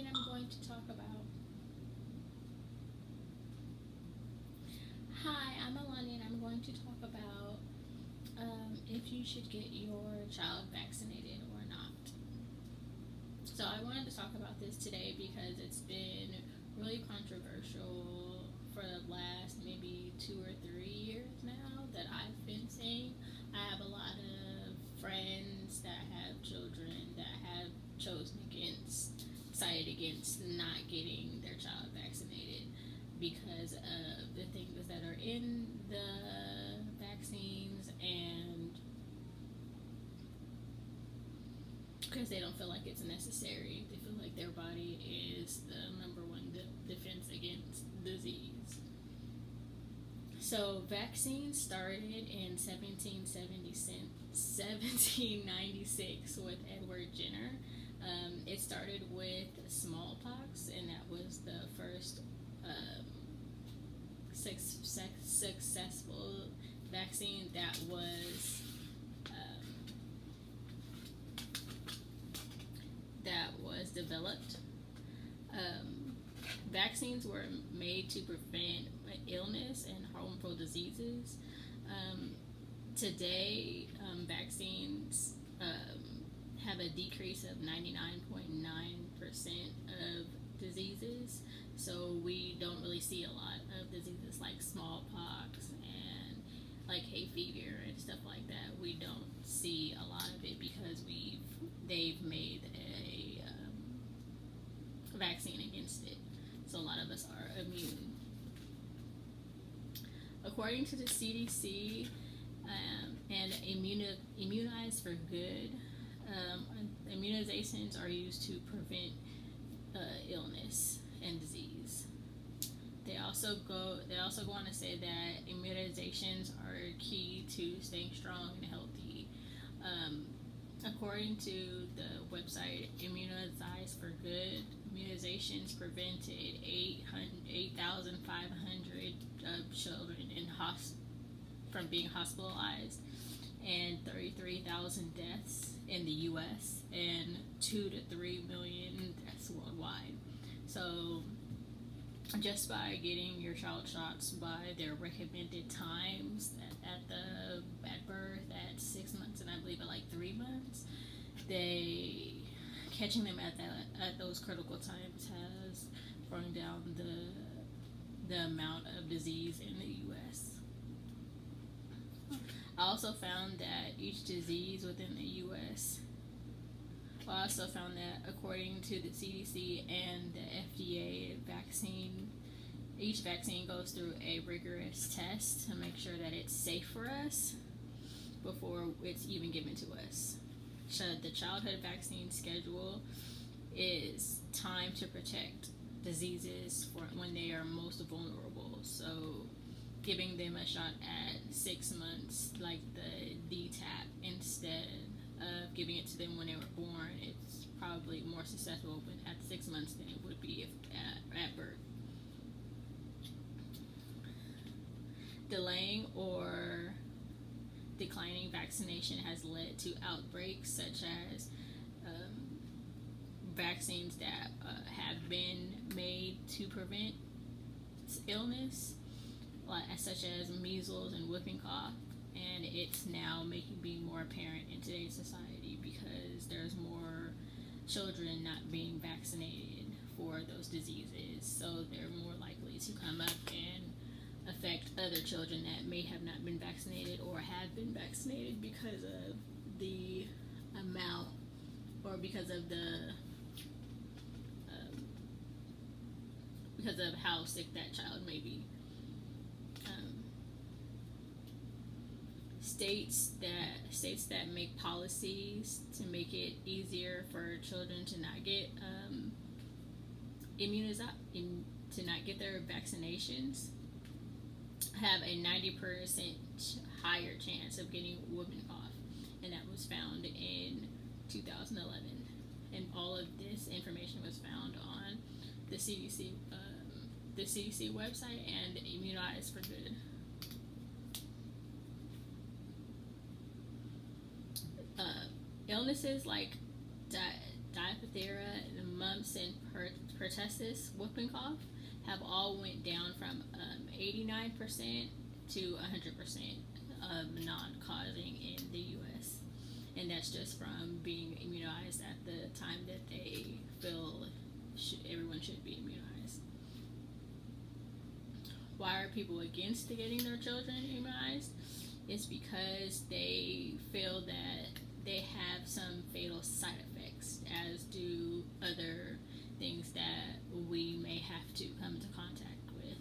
and I'm going to talk about. Hi, I'm Alani, and I'm going to talk about if you should get your child vaccinated or not. So, I wanted to talk about this today because it's been really controversial for the last maybe 2 or 3 years now that I've been seeing. I have a lot of friends that have children that have chosen against, decided against not getting their child vaccinated because of the things that are in the vaccines and because they don't feel like it's necessary. They feel like their body is the number one defense against disease. So vaccines started in 1796 with Edward Jenner. It started with smallpox, and that was the first successful vaccine that was developed. Vaccines were made to prevent illness and harmful diseases. Today, vaccines have a decrease of 99.9% of diseases. So we don't really see a lot of diseases like smallpox and like hay fever and stuff like that. We don't see a lot of it because they've made a vaccine against it. So a lot of us are immune. According to the CDC and Immunize for Good, immunizations are used to prevent illness and disease. They also go on to say that immunizations are key to staying strong and healthy. According to the website Immunize for Good, immunizations prevented 8,500 children from being hospitalized and 33,000 deaths in the U.S. and 2 to 3 million deaths worldwide. So just by getting your child shots by their recommended times at birth at 6 months and I believe at like 3 months, catching them at those critical times has brought down the amount of disease in the U.S. I also found that each disease within the U.S. I also found that according to the CDC and the FDA, each vaccine goes through a rigorous test to make sure that it's safe for us before it's even given to us. So the childhood vaccine schedule is timed to protect diseases for when they are most vulnerable. So giving them a shot at 6 months, like the DTaP, instead of giving it to them when they were born, it's probably more successful at 6 months than it would be if at birth. Delaying or declining vaccination has led to outbreaks such as vaccines that have been made to prevent illness, such as measles and whooping cough, and it's now being more apparent in today's society because there's more children not being vaccinated for those diseases, so they're more likely to come up and affect other children that may have not been vaccinated or have been vaccinated because of the amount or because of how sick that child may be. States that make policies to make it easier for children to not get to not get their vaccinations have a 90% higher chance of getting whooping cough, and that was found in 2011. And all of this information was found on the CDC website and Immunize for Good. Illnesses like diphtheria, mumps and pertussis, whooping cough, have all went down from 89% to 100% of non-causing in the U.S. And that's just from being immunized at the time that they feel everyone should be immunized. Why are people against getting their children immunized? It's because they feel that they have some fatal side effects, as do other things that we may have to come into contact with.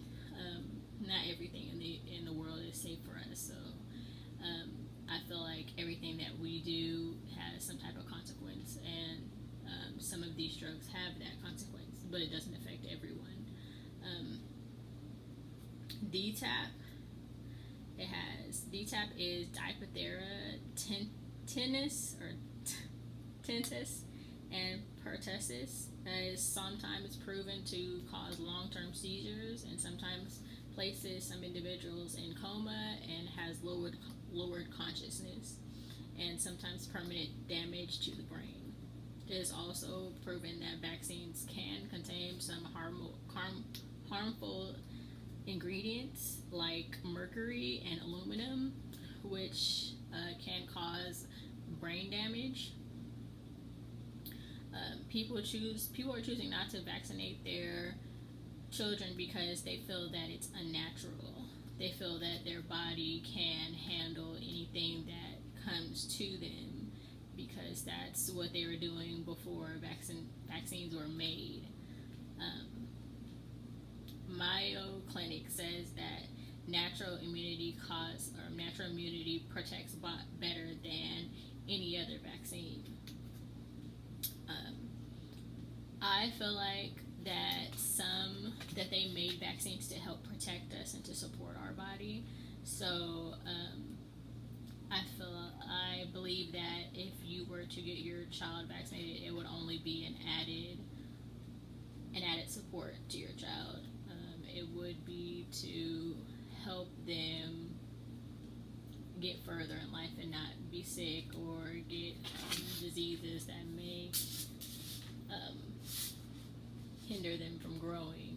Not everything in the world is safe for us, so I feel like everything that we do has some type of consequence, and some of these drugs have that consequence, but it doesn't affect everyone. DTaP. DTaP is diphtheria, tinnitus, and pertussis. Is sometimes proven to cause long-term seizures, and sometimes places some individuals in coma and has lowered consciousness, and sometimes permanent damage to the brain. It is also proven that vaccines can contain some harmful ingredients like mercury and aluminum, which can cause brain damage. People are choosing not to vaccinate their children because they feel that it's unnatural. They feel that their body can handle anything that comes to them because that's what they were doing before vaccines were made. Mayo Clinic says that natural immunity protects better than any other vaccine. I feel like that they made vaccines to help protect us and to support our body. So I believe that if you were to get your child vaccinated, it would only be an added support to your child. It would be to help them get further in life and not be sick or get diseases that may hinder them from growing.